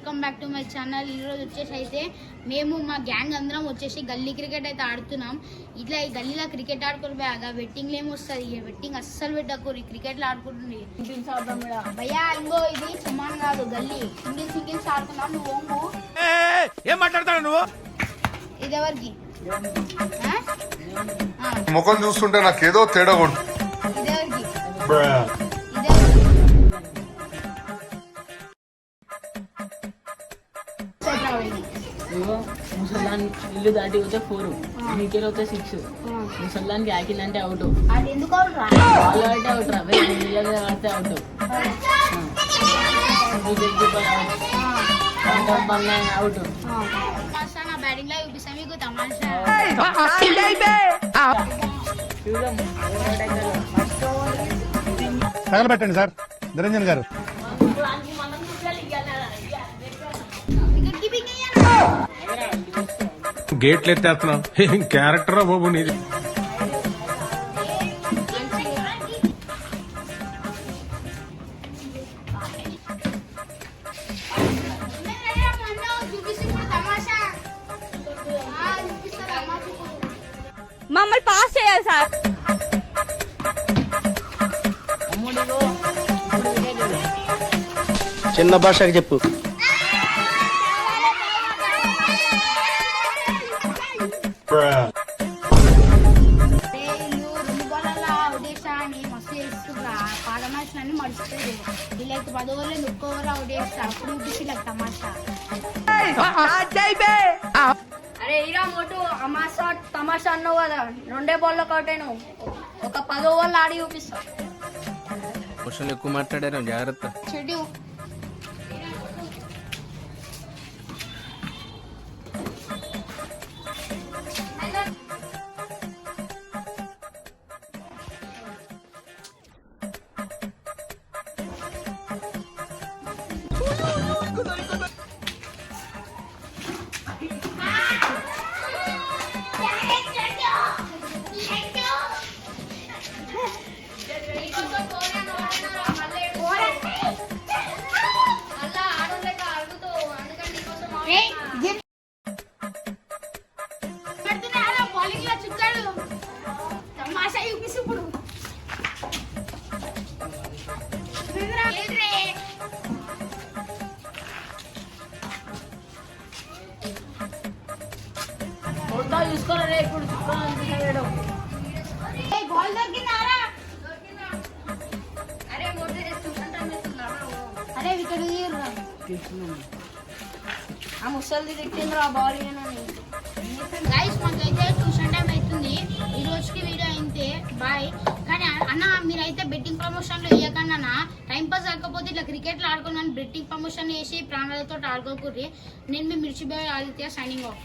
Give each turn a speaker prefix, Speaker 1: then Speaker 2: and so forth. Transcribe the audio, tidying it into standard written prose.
Speaker 1: Welcome back to my channel. ఈరోజు వచ్చేసి అయితే మేము మా గ్యాంగ్ అందరం వచ్చేసి గల్లీ క్రికెట్ అయితే ఆడుతున్నాం. ఇట్లా ఈ గల్లీలో క్రికెట్ ఆడుకుని బాగా బెట్టింగ్లు ఏమొస్తుంది, బెట్టింగ్ అస్సలు పెట్టకూరి, క్రికెట్లో ఆడుకుంటుంది భయ్యా. ఇంకో ఇది సమాన్ కాదు గల్లీ, సింగిల్స్ ఆడుకున్నాం. నువ్వు ఓంగు
Speaker 2: ఏం మాట్లాడతాడు నువ్వు?
Speaker 1: ఇది ఎవరికి
Speaker 3: ముఖం చూస్తుంటే నాకేదో తేడా కొట్టు.
Speaker 1: ఇదెవరికి
Speaker 4: ముసల్లానికి ఇల్లు దాటి పోతే 4, నీకెళ్ళి వస్తే 6. ముసల్లానికి యాకిందంటే అవుట్,
Speaker 1: ఎందుకు
Speaker 4: వాళ్ళు ఆడితే అవుట్ రా, ఆడితే అవుట్, అవుట్.
Speaker 1: నా బ్యాటింగ్ లో చూపిస్తా మీకు తమాషా.
Speaker 2: తగలబెట్టండి సార్ నిరంజన్ గారు. గేట్లు ఎత్తేస్తున్నావు, ఏం క్యారెక్టరా బాబు నీది.
Speaker 5: మమ్మల్ని పాస్ చేయాలి సార్.
Speaker 6: చిన్న భాషకి చెప్పు.
Speaker 1: పాదమాషాన్ని మర్చిపోయి వీళ్ళకి 10 ఓవర్లు 1 ఓవర్ అవుట్ చేస్తా. అప్పుడు చూపించి తమాషా.
Speaker 5: అరే ఈరా మోటు అమాసా తమాషా అన్నావు కదా, 2 బాల్లో అవుట్ అయినావు. ఒక 10 ఓవర్లు ఆడి చూపిస్తా.
Speaker 6: క్వశ్చన్లు ఎక్కువ మాట్లాడారు, జాగ్రత్త.
Speaker 1: చెడు తమాషా చూపిస్తు ఇప్పుడు.
Speaker 4: చూసుకోరా రే, ఇప్పుడు
Speaker 1: బాల్ దొరికిందారా? అరే వికెట్
Speaker 4: ఆ ముసలిది తిట్టిందిరా బాల్.
Speaker 1: గైస్ మాకైతే ట్యూషన్ టైం అవుతుంది. ఈ రోజుకి వీడియో అయితే బాయ్. కానీ అన్న మీరైతే బెట్టింగ్ ప్రమోషన్లు వేయకండి అన్న. టైం పాస్ కాకపోతే ఇట్లా క్రికెట్లో ఆడుకున్నాను, బెట్టింగ్ ప్రమోషన్ వేసి ప్రాణాలతో ఆడుకోకూరి. నేను మీ మిర్చిబాయ్ ఆదిత్య సైనింగ్ ఆఫ్.